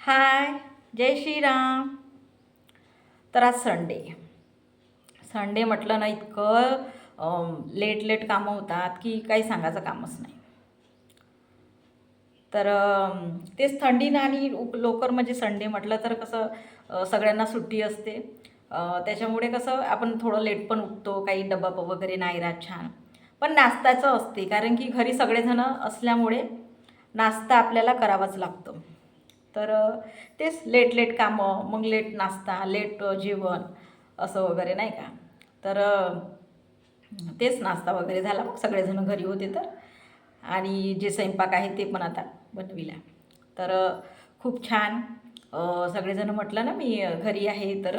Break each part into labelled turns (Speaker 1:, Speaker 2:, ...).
Speaker 1: हाय, जय श्रीराम. तर आज संडे म्हटलं ना इतकं लेट लेट कामं होतात की काही सांगायचं कामच नाही. तर तेच थंडीनं आणि लवकर म्हणजे संडे म्हटलं तर कसं सगळ्यांना सुट्टी असते. त्याच्यामुळे कसं आपण थोडं लेट पण उठतो, काही डबा वगैरे नाही राहत छान. पण नाश्त्याचं असते कारण की घरी सगळेजणं असल्यामुळे नाश्ता आपल्याला करावाच लागतो. तर तेच लेट लेट कामं, मग लेट नाश्ता, लेट जेवण असं वगैरे नाही का. तर तेच नाश्ता वगैरे झाला, मग सगळेजण घरी होते तर. आणि जे स्वयंपाक आहे ते पण आता बनविला. तर खूप छान. सगळेजण म्हटलं ना मी घरी आहे तर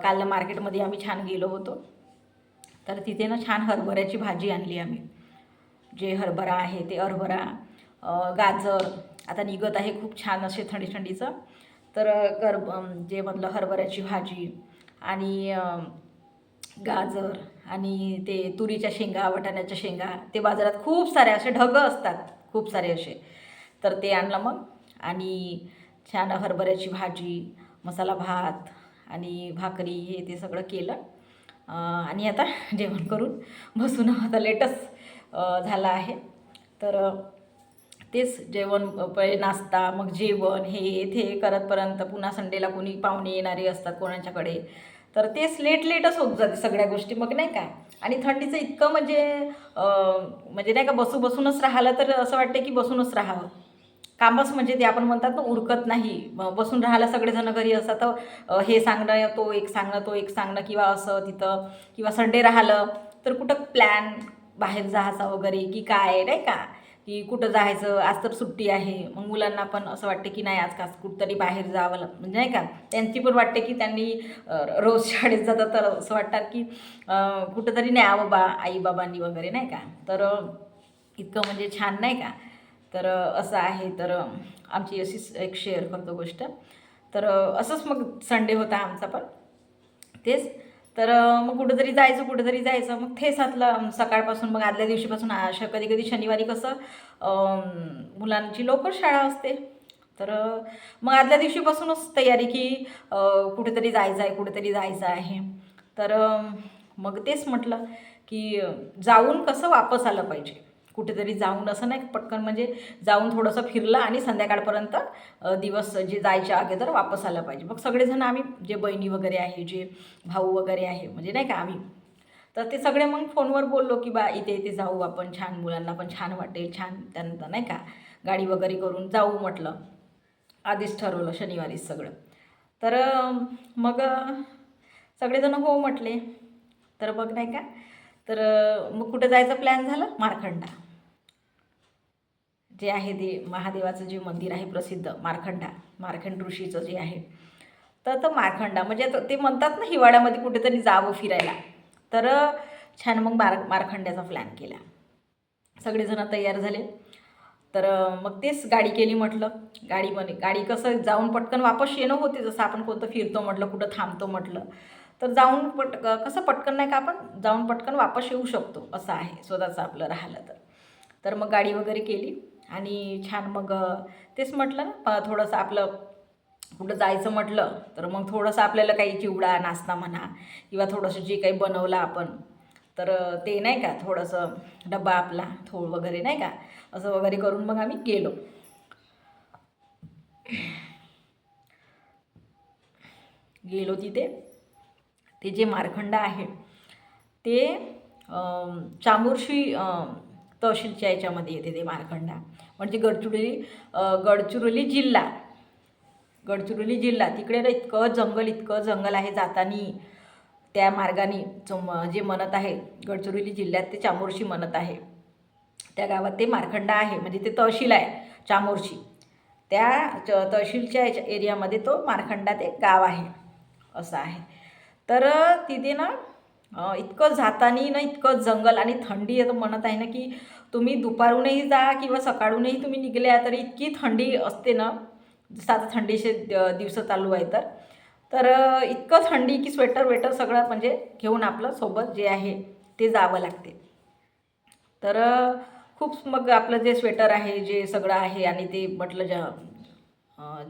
Speaker 1: काल मार्केटमध्ये आम्ही छान गेलो होतो. तर तिथे ना छान हरभऱ्याची भाजी आणली आम्ही. जे हरभरा आहे ते हरभरा, गाजर आता निघत आहे खूप छान असे थंडी थंडीचं. तर जे म्हटलं हरभऱ्याची भाजी आणि गाजर आणि ते तुरीच्या शेंगा, वाटाण्याच्या शेंगा, ते बाजारात खूप सारे असे ढगं असतात, खूप सारे असे. तर ते आणलं मग. आणि छान हरभऱ्याची भाजी, मसाला भात आणि भाकरी हे ते सगळं केलं. आणि आता जेवण करून बसून आता लेटच झाला आहे. तर तेच जेवण, पहिले नाश्ता, मग जेवण, हे ते करतपर्यंत पुन्हा संडेला कोणी पाहुणे येणारे असतात कोणाच्याकडे. तर तेच लेट लेटच होत जाते सगळ्या गोष्टी मग नाही का. आणि थंडीचं इतकं म्हणजे नाही का, बसूनच राहिलं तर असं वाटतं की बसूनच राहावं. कामच म्हणजे ते आपण म्हणतात ना उरकत नाही. बसून राहायला सगळेजण घरी असतात तर हे सांगणं, तो एक सांगणं किंवा असं तिथं, किंवा संडे राहिलं तर कुठं प्लॅन बाहेर जायचा वगैरे की काय नाही का, की कुठं जायचं, आज तर सुट्टी आहे. मग मुलांना पण असं वाटतं की नाही आज कुठंतरी बाहेर जावं म्हणजे नाही का. त्यांची पण वाटते की त्यांनी रोज शाळेत जातात तर असं वाटतात की कुठंतरी न्यावं बा आई बाबांनी वगैरे नाही का. तर इतकं म्हणजे छान नाही का. तर असं आहे. तर आमची अशीच एक शेअर करतो गोष्ट. तर असंच मग संडे होता आमचा पण. तेच. तर मग कुठेतरी जायचं मग तेच आतलं सकाळपासून, मग आदल्या दिवशीपासून कधी कधी शनिवारी कसं मुलांची लवकर शाळा असते. तर मग आदल्या दिवशीपासूनच तयारी की कुठेतरी जायचं आहे. तर मग तेच म्हटलं की जाऊन कसं वापस आलं पाहिजे. कुठेतरी जाऊन असं नाही पटकन, म्हणजे जाऊन थोडंसं फिरलं आणि संध्याकाळपर्यंत दिवस जे जायच्या अगोदर वापस आलं पाहिजे. मग सगळेजण आम्ही, जे बहिणी वगैरे आहे, जे भाऊ वगैरे आहे, म्हणजे नाही का आम्ही, तर ते सगळे मग फोनवर बोललो की बा इथे इथे जाऊ आपण, छान मुलांना पण छान वाटेल, छान त्यांना नाही का गाडी वगैरे करून जाऊ म्हटलं. आधीच ठरवलं शनिवारीच सगळं. तर मग सगळेजण हो म्हटले. तर मग नाही का, तर मग कुठं जायचं प्लॅन झालं, मारखंडा जे आहे ते महादेवाचं जे मंदिर आहे प्रसिद्ध, मार्कंड ऋषीचं जे आहे. तर मारखंडा म्हणजे ते म्हणतात ना हिवाळ्यामध्ये कुठेतरी जावं फिरायला. तर छान मग मारखंड्याचा प्लॅन केला. सगळेजण तयार झाले. तर मग तेच गाडी केली म्हटलं. गाडी कसं जाऊन पटकन वापस येणं होते, जसं आपण कोणतं फिरतो म्हटलं, कुठं थांबतो म्हटलं तर जाऊन कसं पटकन नाही का, आपण जाऊन पटकन वापस येऊ शकतो असं आहे स्वतःचं आपलं राहिलं तर. तर मग गाडी वगैरे केली आणि छान मग तेच म्हटलं ना, थोडंसं आपलं कुठं जायचं म्हटलं तर मग थोडंसं आपल्याला काही चिवडा नाश्ता म्हणा, किंवा थोडंसं जे काही बनवलं आपण, तर ते नाही का थोडंसं डबा आपला थोड वगैरे नाही का, असं वगैरे करून मग आम्ही गेलो. तिथे. ते जे मारखंडा आहे ते चामोर्शी तहसीलच्या याच्यामध्ये येते ते मारखंडा. म्हणजे गडचिरोली जिल्हा तिकडे ना इतकं जंगल आहे जातानी. त्या मार्गाने जे म्हणत आहे गडचिरोली जिल्ह्यात ते चामोर्शी म्हणत आहे. त्या गावात ते मारखंडा आहे, म्हणजे ते तहसील आहे चामोर्शी. त्या तहसीलच्या एरियामध्ये तो मारखंडा ते गाव आहे, असं आहे. तर तिथे ना इतकं जातानी ना इतकं जंगल आणि थंडी आहे. तर म्हणत आहे ना की तुम्ही दुपारूनही जा किंवा सकाळूनही तुम्ही निघल्या तरी इतकी थंडी असते ना. जसं आता थंडीचे दिवस चालू आहे तर इतकं थंडी की स्वेटर वेटर सगळं म्हणजे घेऊन आपलं सोबत जे आहे ते जावं लागते. तर खूप मग आपलं जे स्वेटर आहे, जे सगळं आहे, आणि ते म्हटलं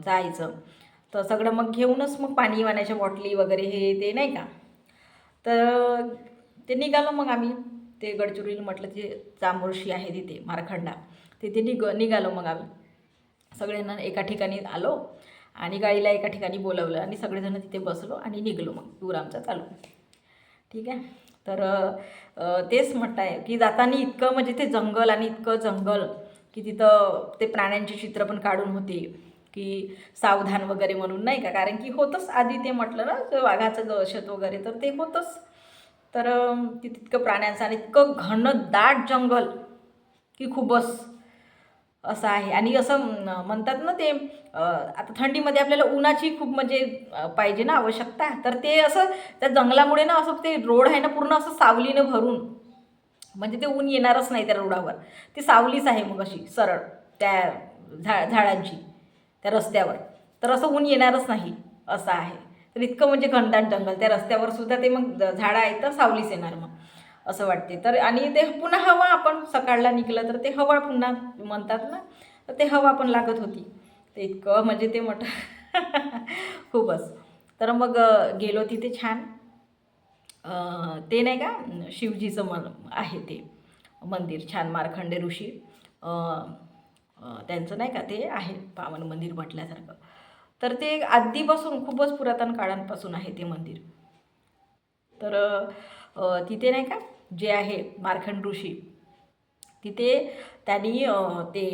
Speaker 1: जायचं. तर सगळं मग घेऊनच मग पाणी वाण्याच्या बॉटली वगैरे हे ते नाही का. तर ते निघालो मग आम्ही. ते गडचिरोली म्हटलं ते चामोर्शी आहे तिथे मारखंडा, तिथे निघालो मग आम्ही. सगळ्यांना एका ठिकाणी आलो आणि गाडीला एका ठिकाणी बोलवलं आणि सगळेजण तिथे बसलो आणि निघलो मग टूर आमचा चालू. ठीक आहे. तर तेच म्हणत आहे की जाताना इतकं म्हणजे ते जंगल आणि इतकं जंगल की तिथं ते प्राण्यांचे चित्र पण काढून होते की सावधान वगैरे म्हणून नाही का. कारण की होतंच आधी ते म्हटलं ना ते वाघाचं दहशत वगैरे, तर ते होतंच. तर तितकं प्राण्यांचं आणि इतकं घन दाट जंगल की खूपच असं आहे. आणि असं म्हणतात ना ते आता थंडीमध्ये आपल्याला उन्हाची खूप म्हणजे पाहिजे ना आवश्यकता, तर ते असं त्या जंगलामुळे ना असं ते रोड आहे ना पूर्ण असं सावलीनं भरून, म्हणजे ते ऊन येणारच नाही त्या रोडावर. ती सावलीच आहे मग अशी सरळ त्या झाडांची त्या रस्त्यावर, तर असं ऊन येणारच नाही असं आहे. तर इतकं म्हणजे घनदाट जंगल, त्या रस्त्यावर सुद्धा ते मग झाडं आहेत तर सावलीच येणार मग असं वाटते. तर आणि ते पुन्हा हवा आपण सकाळला निघलं तर ते हवा पुन्हा म्हणतात ना, तर ते हवा पण लागत होती. ते इतकं म्हणजे ते मोठं खूपच. तर मग गेलो तिथे छान. ते नाही का शिवजीचं आहे ते मंदिर छान, मार्कंडे ऋषी त्यांचं नाही का ते आहे पावन मंदिर म्हटल्यासारखं. तर ते आधीपासून खूपच पुरातन काळांपासून आहे ते मंदिर. तर तिथे नाही का जे आहे मार्कंड ऋषी, तिथे त्यांनी ते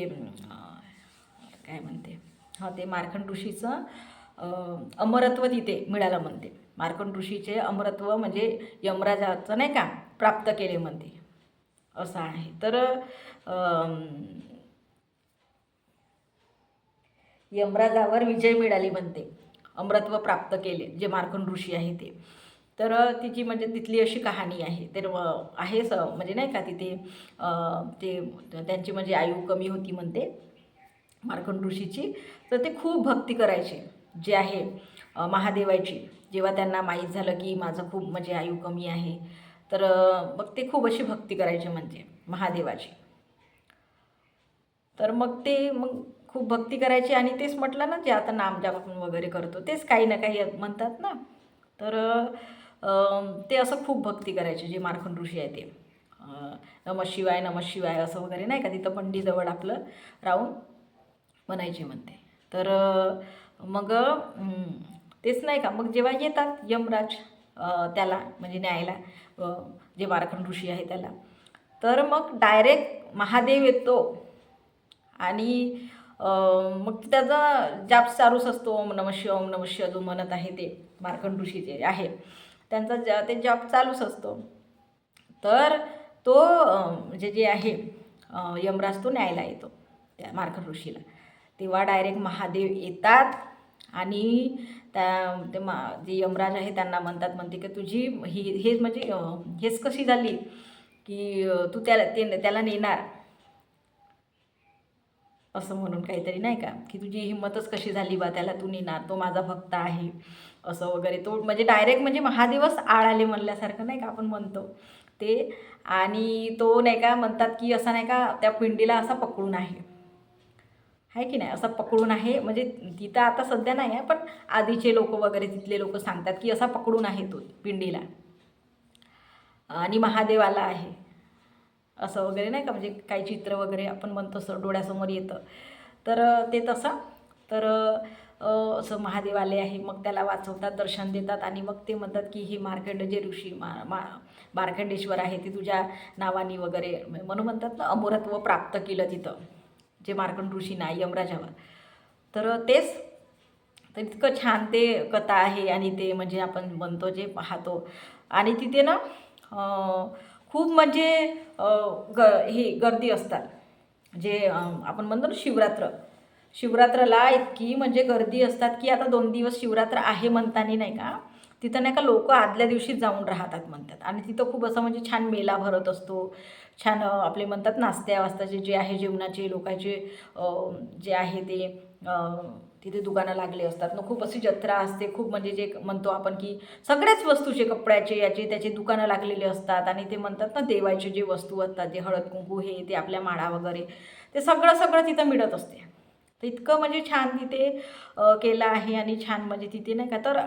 Speaker 1: काय म्हणते हां ते मार्कंड ऋषीचं अमरत्व तिथे मिळालं म्हणते. मार्कंड ऋषीचे अमरत्व म्हणजे यमराजाचं नाही का प्राप्त केले म्हणते असं आहे. तर यमराजावर विजय मिळाली म्हणते, अमरत्व प्राप्त केले जे मार्कंड ऋषी आहे ते. तर तिची म्हणजे तिथली अशी कहाणी आहे. तर आहे म्हणजे नाही का तिथे ते त्यांची म्हणजे आयु कमी होती म्हणते मार्कंड ऋषीची. तर ते खूप भक्ती करायचे जे आहे महादेवाची. जेव्हा त्यांना माहीत झालं की माझं खूप म्हणजे आयु कमी आहे, तर मग ते खूप अशी भक्ती करायचे म्हणजे महादेवाची. तर मग ते मग खूप भक्ती करायची आणि तेच म्हटलं ना जे आता नामजप आपण वगैरे करतो तेच काही ना काही म्हणतात ना. तर ते असं खूप भक्ती करायचे जे मार्कंड ऋषी आहे ते. नमः शिवाय नमः शिवाय असं वगैरे नाही का तिथं पंडीजवळ आपलं राहून म्हणायचे म्हणते. तर मग तेच नाही का मग जेव्हा येतात यमराज त्याला म्हणजे न्यायला जे मार्कंड ऋषी आहे त्याला, तर मग डायरेक्ट महादेव येतो आणि मग त्याचा जाप चालूच असतो. ओम नमः शिवाय ओम नमः शिवाय जो म्हणत आहे ते मार्कंड ऋषी जे आहे त्यांचा ते जाप चालूच असतो. तर तो म्हणजे जे आहे यमराज तो न्यायला येतो त्या मार्कंड ऋषीला. तेव्हा डायरेक्ट महादेव येतात आणि त्या ते जे यमराज आहे त्यांना म्हणते की तुझी हेच म्हणजे हेच कशी झाली की तू त्याला नेणार असं म्हणून काहीतरी नाही का, की तुझी हिंमतच कशी झाली बा त्याला तू नेणार, तो माझा भक्त आहे असं वगैरे. तो म्हणजे डायरेक्ट म्हणजे महादेवच आळ आले म्हणल्यासारखं नाही का आपण म्हणतो ते. आणि तो नाही का म्हणतात की असा नाही का त्या पिंडीला असा पकडून आहे की नाही, असा पकडून आहे. म्हणजे तिथं आता सध्या नाही आहे पण आधीचे लोक वगैरे तिथले लोक सांगतात की असा पकडून आहे तो पिंडीला आणि महादेव आला आहे असं वगैरे नाही का. म्हणजे काही चित्र वगैरे आपण म्हणतो असं डोळ्यासमोर येतं. तर ते तसं तर असं महादेव आले आहे. मग त्याला वाचवतात, दर्शन देतात आणि मग ते म्हणतात की हे मार्कंड जे ऋषी मार्कंडेश्वर आहे ते तुझ्या नावानी वगैरे म्हणून म्हणतात ना अमरत्व प्राप्त केलं तिथं जे मार्कंड ऋषी नाही यमराजावर. तर तेच तर इतकं छान ते कथा आहे आणि ते म्हणजे आपण म्हणतो जे पाहतो. आणि तिथे ना खूप म्हणजे हे गर्दी असतात. जे आपण म्हणतो ना शिवरात्रला इतकी म्हणजे गर्दी असतात की आता 2 दिवस शिवरात्र आहे म्हणतानी नाही का तिथं नाही का लोक आदल्या दिवशी जाऊन राहतात म्हणतात. आणि तिथं खूप असं म्हणजे छान मेला भरत असतो. छान आपले म्हणतात नाश्त्या वास्त्याचे जे आहे जेवणाचे लोकांचे जे आहे ते तिथे दुकानं लागले असतात ना. खूप अशी जत्रा असते. खूप म्हणजे जे म्हणतो आपण की सगळ्याच वस्तूचे कपड्याचे याचे त्याचे दुकानं लागलेले असतात. आणि ते म्हणतात ना देवाचे जे वस्तू असतात जे हळद कुंकू हे ते आपल्या माळा वगैरे ते सगळं तिथं मिळत असते. तर इतकं म्हणजे छान तिथे केलं आहे. आणि छान म्हणजे तिथे नाही का, तर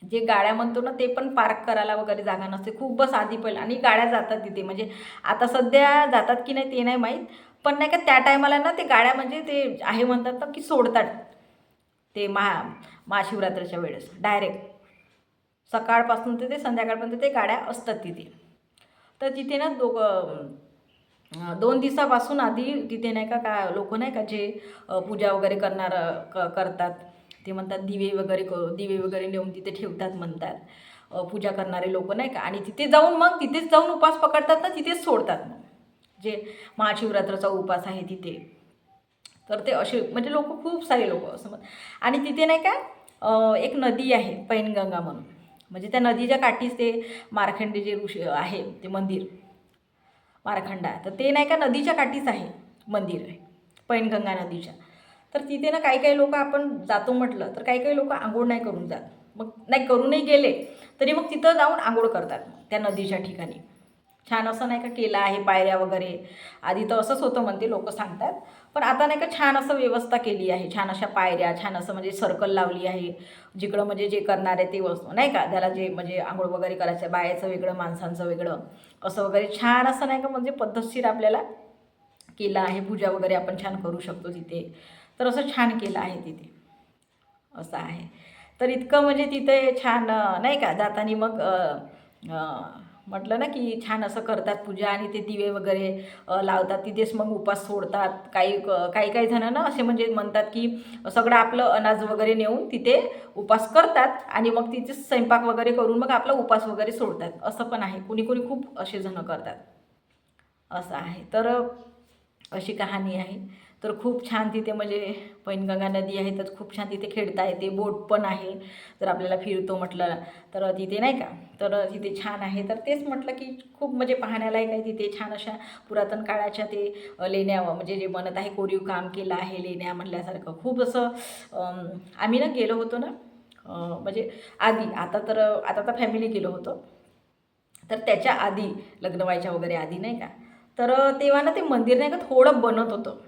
Speaker 1: जे गाड्या म्हणतो ना, ते पण पार्क करायला वगैरे जागा नसते. खूपच आधी पहिलं, आणि गाड्या जातात तिथे. म्हणजे आता सध्या जातात की नाही ते नाही माहीत, पण नाही का त्या टायमाला ना ते गाड्या म्हणजे ते आहे म्हणतात ना, की सोडतात ते महाशिवरात्रीच्या वेळेस डायरेक्ट सकाळपासून ते संध्याकाळपर्यंत ते गाड्या असतात तिथे. तर तिथे ना 2 दिवसापासून आधी तिथे नाही का लोक नाही का जे पूजा वगैरे करतात, ते म्हणतात दिवे वगैरे नेऊन तिथे ठेवतात म्हणतात. पूजा करणारे लोक नाही का, आणि तिथेच जाऊन उपास पकडतात ना, तिथेच सोडतात मग जे महाशिवरात्राचा उपास आहे तिथे. तर ते असे म्हणजे लोक, खूप सारे लोक असं आणि तिथे नाही का एक नदी आहे पैनगंगा म्हणून. म्हणजे त्या नदीच्या काठीच ते मार्कंडे जे ऋषी आहे ते मंदिर मारखंडा, तर ते नाही का नदीच्या काठीच आहे मंदिर आहे पैनगंगा नदीच्या. तर तिथे ना काही काही लोक आपण जातो म्हटलं तर काही काही लोक आंघोळ नाही करून जात. मग नाही करूनही गेले तरी मग तिथं जाऊन आंघोळ करतात त्या नदीच्या ठिकाणी. छान असं नाही का केलं आहे, पायऱ्या वगैरे. आधी तर असंच होतं म्हणते लोक सांगतात, पण आता नाही का छान असं व्यवस्था केली आहे. छान अशा पायऱ्या, छान असं म्हणजे सर्कल लावली आहे. जिकडं म्हणजे जे करणारे ते वस्तू नाही का, त्याला जे म्हणजे आंघोळ वगैरे करायचं, बायाचं वेगळं माणसांचं वेगळं असं वगैरे छान असं नाही का म्हणजे पद्धतशीर आपल्याला केलं आहे. पूजा वगैरे आपण छान करू शकतो तिथे. तर असं छान केलं आहे तिथे, असं आहे. तर इतकं म्हणजे तिथे छान नाही का जाताना मग म्हटलं ना की छान असं करतात पूजा, आणि ते दिवे वगैरे लावतात तिथेच. मग उपास सोडतात. काही काही जणं ना असे म्हणजे म्हणतात की सगळं आपलं अनाज वगैरे नेऊन तिथे उपास करतात, आणि मग तिथे स्वयंपाक वगैरे करून मग आपला उपास वगैरे सोडतात. असं पण आहे. कुणी कुणी खूप असे जणं करतात, असं आहे. तर अशी कहाणी आहे. तर खूप छान तिथे म्हणजे पैनगंगा नदी आहे, तर खूप छान तिथे खेळता येते. बोट पण आहे, जर आपल्याला फिरतो म्हटलं तर तिथे नाही का. तर तिथे छान आहे. तर तेच म्हटलं की खूप म्हणजे पाहण्यालायक आहे तिथे. छान अशा पुरातन काळाच्या ते लेण्या म्हणजे जे बनत आहे, कोरीव काम केलं आहे लेण्या म्हणल्यासारखं. खूप असं आम्ही ना गेलो होतो ना म्हणजे आधी, आता तर फॅमिली गेलो होतो. तर त्याच्या आधी लग्न व्हायच्या वगैरे आधी नाही का, तर तेव्हा ना ते मंदिर नाही का थोडं बनत होतं.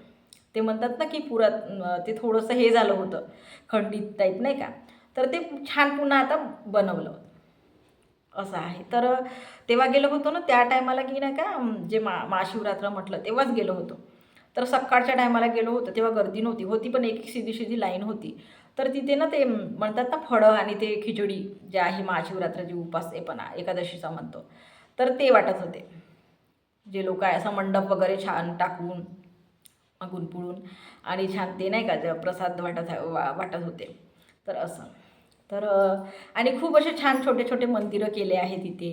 Speaker 1: ते म्हणतात ना की ते थोडंसं हे झालं होतं, खंडित टाईप नाही का. तर ते छान पुन्हा आता बनवलं, असं आहे. तर तेव्हा गेलो होतो ना त्या टायमाला की नाही का जे महाशिवरात्र म्हटलं तेव्हाच गेलो होतो. तर सकाळच्या टायमाला गेलो होतो तेव्हा गर्दी नव्हती, पण एक सीधी सीधी लाईन होती. तर तिथे ना ते म्हणतात ना फळं आणि ते खिचडी जे आहे महाशिवरात्राची उपास एकादशीचा म्हणतो, तर ते वाटत होते. जे लोक आहे असं मंडप वगैरे छान टाकून मागून पुढून, आणि छान ते नाही का ते प्रसाद वाटत होते. तर असं. तर आणि खूप असे छान छोटे छोटे मंदिरं केले आहे तिथे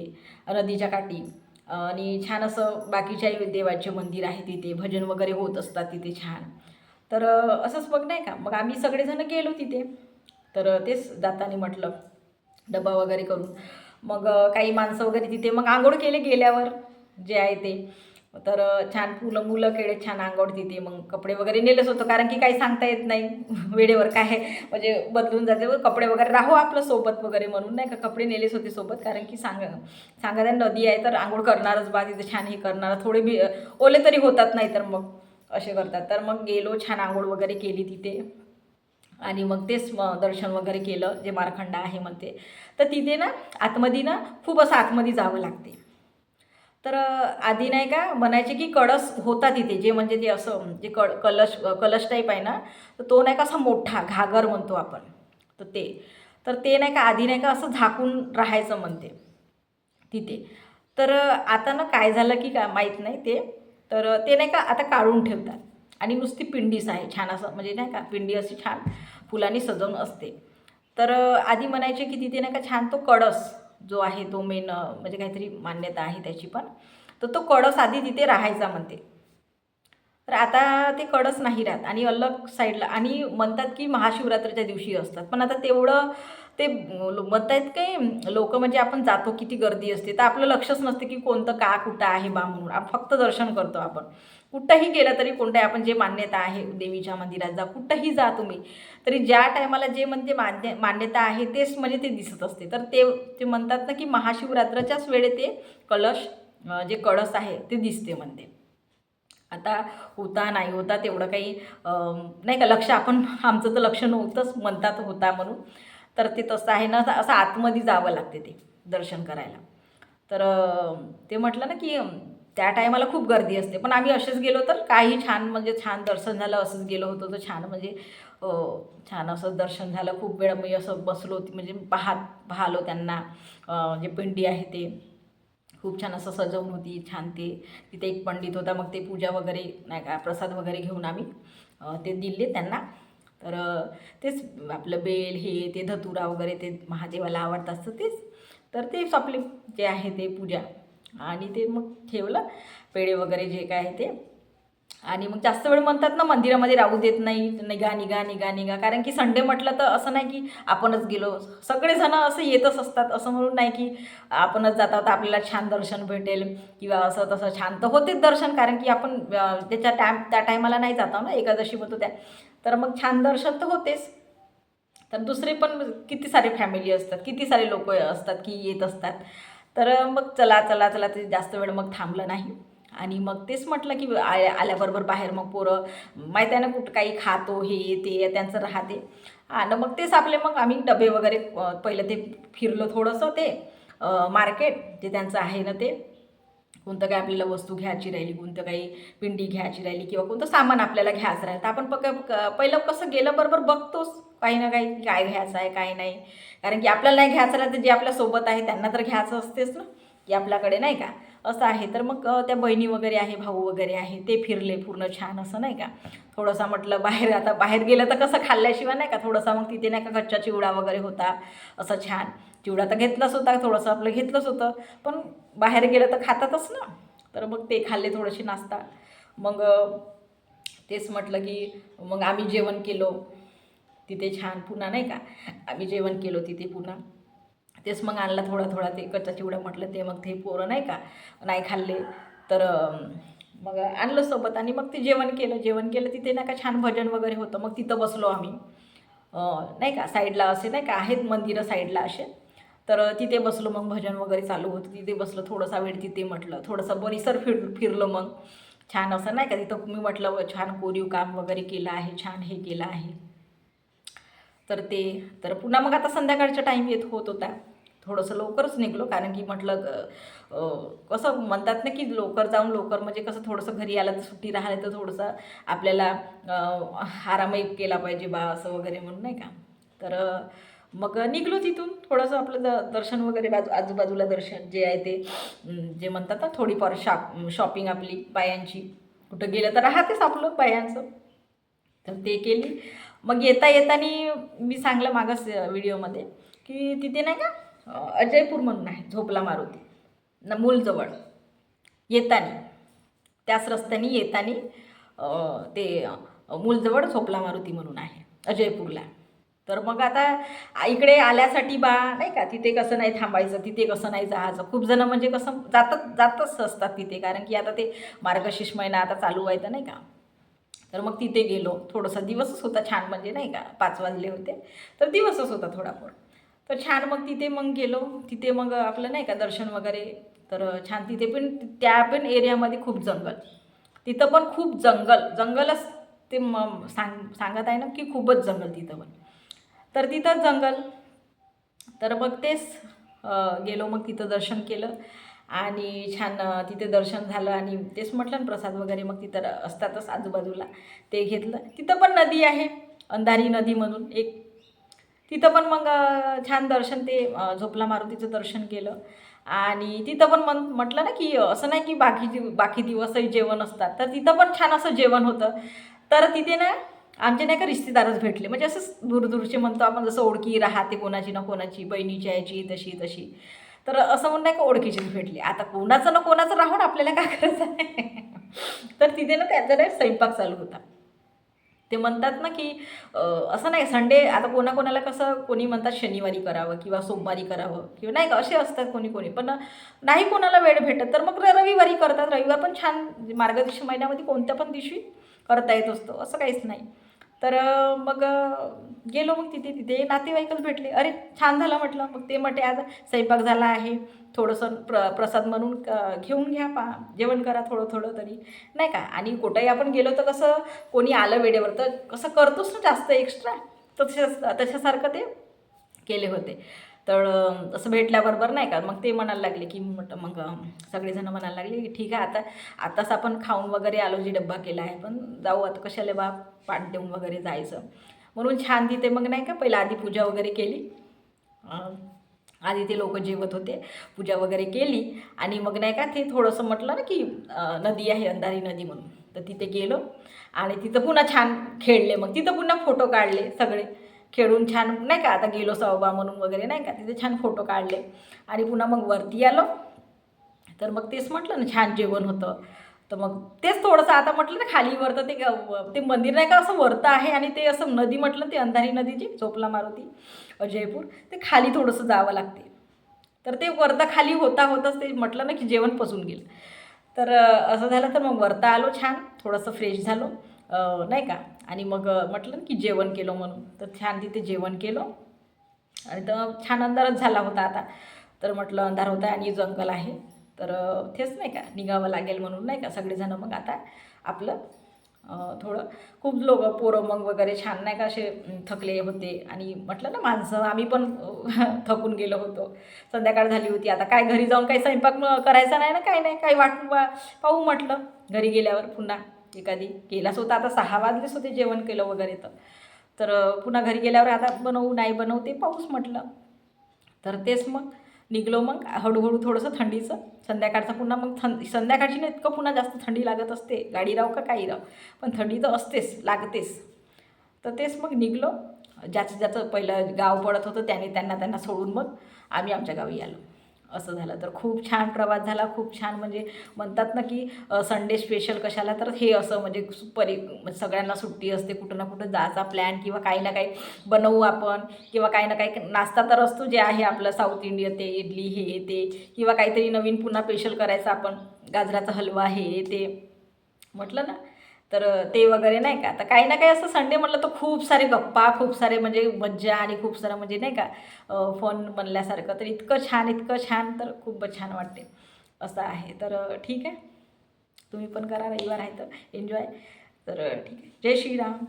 Speaker 1: नदीच्या काठी. आणि छान असं बाकीच्याही देवाचे मंदिर आहे तिथे. भजन वगैरे होत असतात तिथे छान. तर असंच बघ नाही का, मग आम्ही सगळेजण गेलो तिथे. तर तेच जाताना म्हटलं डबा वगैरे करून मग काही माणसं वगैरे तिथे मग आंघोळ केले गेल्यावर जे आहे ते. तर छान मुलं केले छान आंघोळ तिथे. मग कपडे वगैरे नेलेच होतं, कारण की काही सांगता येत नाही वेळेवर काय म्हणजे बदलून जाते कपडे वगैरे, राहू आपलं सोबत वगैरे म्हणून नाही का कपडे नेलेच होते सोबत. कारण की सांगा नदी आहे तर आंघोळ करणारच बा तिथे, छान हे करणार, थोडे ओले तरी होतात नाही तर मग असे करतात. तर मग गेलो, छान आंघोळ वगैरे केली तिथे. आणि मग तेच दर्शन वगैरे केलं जे मारखंडा आहे म्हणते. तर तिथे ना आतमध्ये ना खूप असं आतमध्ये जावं लागते. तर आधी नाही का म्हणायचे की कळस होता तिथे, जे म्हणजे ते असं जे कलश टाईप आहे ना, तर तो नाही का असा मोठा घागर म्हणतो आपण. तर ते नाही का आधी नाही का असं झाकून राहायचं म्हणते तिथे. तर आता ना काय झालं की काय माहीत नाही ते. तर ते नाही का आता काढून ठेवतात, आणि नुसती पिंडीच आहे छान असं म्हणजे नाही का पिंडी अशी छान फुलांनी सजवून असते. तर आधी म्हणायचे की तिथे नाही का छान तो कळस जो आहे तो मेन म्हणजे काहीतरी मान्यता आहे त्याची पण. तर तो कळस आधी तिथे राहायचा म्हणते. तर आता ते कळस नाही राहत, आणि अलग साईडला, आणि म्हणतात की महाशिवरात्रीच्या दिवशी असतात. पण आता तेवढं ते म्हणतायत काय लोक, म्हणजे आपण जातो किती गर्दी असते तर आपलं लक्षच नसते की कोणतं कुठं आहे बा म्हणून. आपण फक्त दर्शन करतो. आपण कुठंही गेलं तरी कोणत्याही आपण जे मान्यता आहे देवीच्या मंदिरात जा, कुठंही जा तुम्ही, तरी ज्या टायमाला जे म्हणजे मान्यता आहे तेच म्हणजे ते दिसत असते. तर ते म्हणतात ना की महाशिवरात्राच्याच वेळे ते कलश जे कळस आहे ते दिसते म्हणते. आता होता नाही होता तेवढं काही नाही का लक्ष आपण आमचं तर लक्ष नव्हतंच, म्हणतात होता म्हणून. तर ते तसं आहे ना, असं आतमध्ये जावं लागते ते दर्शन करायला. तर ते म्हटलं ना की त्या टायमाला खूप गर्दी असते, पण आम्ही असेच गेलो तर काही छान म्हणजे छान दर्शन झालं. असंच गेलो होतो तर छान म्हणजे अ, छान असं दर्शन झालं. खूप वेळ मी असं बसलो होती म्हणजे पाहलो त्यांना. जे पिंडी आहे ते खूप छान असं सजवून होती, छान ते. तिथे एक पंडित होता, मग ते पूजा वगैरे नाही का प्रसाद वगैरे घेऊन आम्ही ते दिले त्यांना. तर तेच आपलं बेल हे ते धतुरा वगैरे ते महादेवाला आवडत असतं तेच. तर तेच आपले जे आहे ते पूजा, आणि ते मग ठेवलं पेढे वगैरे जे काय आहे ते. आणि मग जास्त वेळ म्हणतात ना मंदिरामध्ये राहू देत नाही, निघा निघा निघा निघा. कारण की संडे म्हटलं तर असं नाही की आपणच गेलो, सगळेजण असं येतच असतात. असं म्हणून नाही की आपणच जाता तर आपल्याला छान दर्शन भेटेल किंवा असं तसं. छान तर होतेच दर्शन, कारण की आपण त्या टायमाला नाही जाता ना, एकादशी म्हणतो त्या. तर मग छान दर्शन तर होतेच. तर दुसरे पण किती सारे फॅमिली असतात, किती सारे लोक असतात की येत असतात. तर मग चला चला चला ते जास्त वेळ मग थांबलं नाही. आणि मग तेच म्हटलं की आल्याबरोबर बाहेर मग पोरं माहीत आहे ना कुठं काही खातो हे ते त्यांचं राहते. आणि मग तेच आपले मग आम्ही डबे वगैरे पहिलं ते फिरलो थोडंसं ते मार्केट जे त्यांचं आहे ना ते. कोणतं काही आपल्याला वस्तू घ्यायची राहिली, कोणतं काही पिंडी घ्यायची राहिली किंवा कोणतं सामान आपल्याला घ्यायचं राहिलं, तर आपण पहिलं कसं गेलं बरोबर बघतोच काही ना काही काय घ्यायचं आहे काय नाही. कारण की आपल्याला नाही घ्यायचं राहिलं तर जे आपल्यासोबत आहे त्यांना तर घ्यायचं असतेच ना, की आपल्याकडे नाही का असं आहे. तर मग त्या बहिणी वगैरे आहे, भाऊ वगैरे आहे, ते फिरले पूर्ण छान असं नाही का. थोडंसं म्हटलं बाहेर, आता बाहेर गेलं तर कसं खाल्ल्याशिवाय नाही का, थोडंसं मग तिथे नाही का कच्चा चिवडा वगैरे होता असं छान. चिवडा तर घेतलाच होता, थोडंसं आपलं घेतलंच होतं, पण बाहेर गेलं तर खातातच ना. तर मग ते खाल्ले थोडेसे नाश्ता. मग तेच म्हटलं की मग आम्ही जेवण केलो तिथे छान पुन्हा नाही का. आम्ही जेवण केलो तिथे पुन्हा. तेच मग आणला थोडा थोडा ते कच्चा चिवडा म्हटलं ते, मग ते पोरं नाही का नाही खाल्ले. तर मग आणलं सोबत आणि मग ते जेवण केलं. जेवण केलं तिथे नाही का छान भजन वगैरे होतं. मग तिथं बसलो आम्ही नाही का साईडला असे नाही का आहेत मंदिरं साईडला असे. तर तिथे बसलो, मग भजन वगैरे चालू होतं तिथे बसलो थोडासा वेळ. तिथे म्हटलं थोडंसं परिसर फिरलो मग छान असं नाही का. तिथं मी म्हटलं छान कोरीव काम वगैरे केलं आहे, छान हे केलं आहे. तर ते तर पुन्हा मग आता संध्याकाळचा टाईम येत होत होता. थोडंसं लवकरच निघलो, कारण की म्हटलं कसं म्हणतात ना की लवकर जाऊन लवकर म्हणजे कसं थोडंसं घरी आलं तर सुट्टी राहिली तर थोडंसं आपल्याला आरामही केला पाहिजे बा असं वगैरे म्हणून नाही का. तर मग निघलो तिथून थोडंसं आपलं दर्शन वगैरे आजूबाजूला दर्शन जे आहे ते जे म्हणतात ना थोडीफार शॉपिंग आपली बायांची कुठं गेलं तर राहतेच आपलं बायांचं. तर ते केली. मग येता येताना मी सांगलं मागच व्हिडिओमध्ये की तिथे नाही का अजयपूर म्हणून आहे, झोपला मारुती न मूलजवळ. येताना त्याच रस्त्याने येताना ते मूलजवळ झोपला मारुती म्हणून आहे अजयपूरला. तर मग आता इकडे आल्यासाठी बा नाही का तिथे कसं नाही थांबायचं, तिथे कसं नाही जायचं. खूप जण म्हणजे कसं जातच असतात तिथे, कारण की आता ते मार्गशीर्ष महिना आता चालू आहे तर नाही का. तर मग तिथे गेलो. थोडासा दिवसच होता छान म्हणजे नाही का 5 वाजले होते. तर दिवसच होता थोडाफार. तर छान मग तिथे मग गेलो. तिथे मग आपलं नाही का दर्शन वगैरे. तर छान तिथे पण त्या पण एरियामध्ये खूप जंगल. तिथं पण खूप जंगलच ते सांगत आहे ना की खूपच जंगल तिथं पण. तर तिथं जंगल. तर मग तेच गेलो मग तिथं दर्शन केलं. आणि छान तिथे दर्शन झालं आणि तेच म्हटलं ना प्रसाद वगैरे मग तिथं असतातच आजूबाजूला ते घेतलं. तिथं पण नदी आहे, अंधारी नदी म्हणून एक. तिथं पण मग छान दर्शन ते झोपला मारुतीचं दर्शन केलं. आणि तिथं पण म्हटलं ना की असं नाही की बाकी दिवसही जेवण असतात, तर तिथं पण छान असं जेवण होतं. तर तिथे ना आमचे नाही का रिश्तेदारच भेटले, म्हणजे असंच दूरदूरचे म्हणतो आपण, जसं ओळखी राहते कोणाची ना कोणाची, बहिणीची याची तशी तशी. तर असं म्हणून नाही का ओळखीचेच भेटले. आता कोणाचं ना कोणाचं राहून आपल्याला काय करायचं आहे. तर तिथे ना त्यांचा नाही स्वयंपाक चालू होता. ते म्हणतात ना की असं नाही संडे आता कोणाकोणाला कसं कोणी म्हणतात शनिवारी करावं किंवा सोमवारी करावं किंवा नाही का असे असतात कोणी कोणी. पण नाही कोणाला वेळ भेटत तर मग रविवारी करतात. रविवार पण छान मार्गशीर्ष महिन्यामध्ये कोणत्या पण दिवशी करता येत असतो, असं काहीच नाही. तर मग गेलो मग तिथे नातेवाईकच भेटले. अरे छान झालं म्हटलं. मग ते म्हटले आज स्वयंपाक झाला आहे, थोडंसं प्रसाद म्हणून घेऊन घ्या, जेवण करा थोडं थोडं तरी, नाही का. आणि कुठंही आपण गेलो तर कसं कोणी आलं वेळेवर तर कसं करतोच ना जास्त एक्स्ट्रा, तर तशासारखं ते केले होते. तर असं भेटल्याबरोबर नाही का मग ते म्हणायला लागले की मग सगळेजण म्हणायला लागले की ठीक आहे, आताच आपण खाऊन वगैरे आलो, जी डब्बा केला आहे, पण जाऊ आता कशाला बा पाठ देऊन वगैरे जायचं. म्हणून छान तिथे मग नाही का पहिला आधी पूजा वगैरे केली. आधी ते लोक जेवत होते, पूजा वगैरे केली आणि मग नाही का ते थोडंसं म्हटलं ना की नदी आहे अंधारी नदी म्हणून, तर तिथे गेलो आणि तिथं पुन्हा छान खेळले. मग तिथं पुन्हा फोटो काढले सगळे, खेळून छान नाही का. आता गेलो सहबा म्हणून वगैरे नाही का, तिथे छान फोटो काढले आणि पुन्हा मग वरती आलो. तर मग तेच म्हटलं ना छान जेवण होतं. तर मग तेच थोडंसं आता म्हटलं ना खाली वरतं ते मंदिर नाही का असं वरतं आहे आणि ते असं नदी म्हटलं ते अंधारी नदीची चोपला मारुती जयपूर, ते खाली थोडंसं जावं लागते. तर ते वरता खाली होताच ते म्हटलं ना की जेवण पसून गेलं. तर असं झालं. तर मग वरता आलो छान, थोडंसं फ्रेश झालो नाही का. आणि मग म्हटलं ना की जेवण केलं म्हणून, तर छान तिथे जेवण केलं आणि तर छान अंधारच झाला होता आता. तर म्हटलं अंधार होता आणि जंगल आहे, तर तेच नाही का निघावं लागेल म्हणून नाही का सगळेजणं मग आता आपलं थोडं खूप लोक पोरं मग वगैरे छान नाही का असे थकले होते. आणि म्हटलं ना माणसं आम्ही पण थकून गेलो होतो. संध्याकाळ झाली होती. आता काय घरी जाऊन काही स्वयंपाक करायचा नाही ना, काही नाही, काही पाहू म्हटलं घरी गेल्यावर पुन्हा एखादी. केलाच होता आता 6 वाजलेच होते जेवण केलं वगैरे. तर पुन्हा घरी गेल्यावर आता बनवू नाही बनवते पाऊस म्हटलं. तर तेच मग निघलो मग हळूहळू थोडंसं थंडीचं. संध्याकाळचं पुन्हा मग संध्याकाळची ना इतकं पुन्हा जास्त थंडी लागत असते, गाडी राव का काही राव, पण थंडी तर असतेच, लागतेच. तर तेच मग निघलो. ज्याचं पहिलं गाव पडत होतं त्यांना सोडून मग आम्ही आमच्या गावी आलो. असं झालं. तर खूप छान प्रवास झाला, खूप छान. म्हणजे म्हणतात ना की संडे स्पेशल कशाला, तर हे असं म्हणजे सगळ्यांना सुट्टी असते, कुठं ना कुठं जायचा प्लॅन किंवा काही ना काही बनवू आपण, किंवा काही ना काही नाश्ता तर असतो जे आहे आपलं साऊथ इंडियन, ते इडली हे ते, किंवा काहीतरी नवीन पुन्हा स्पेशल करायचं आपण, गाजराचा हलवा हे ते म्हटलं ना. तर ते वगैरे नाही का. तर काही ना काही असं संडे म्हटलं तर खूप सारे गप्पा, खूप सारे म्हणजे मज्जा आणि खूप सारं म्हणजे नाही का फन बनल्यासारखं. तर इतकं छान, तर खूपच छान वाटते असं आहे. तर ठीक आहे, तुम्ही पण करा, रविवार आहे तर एन्जॉय. तर ठीक आहे, जय श्रीराम.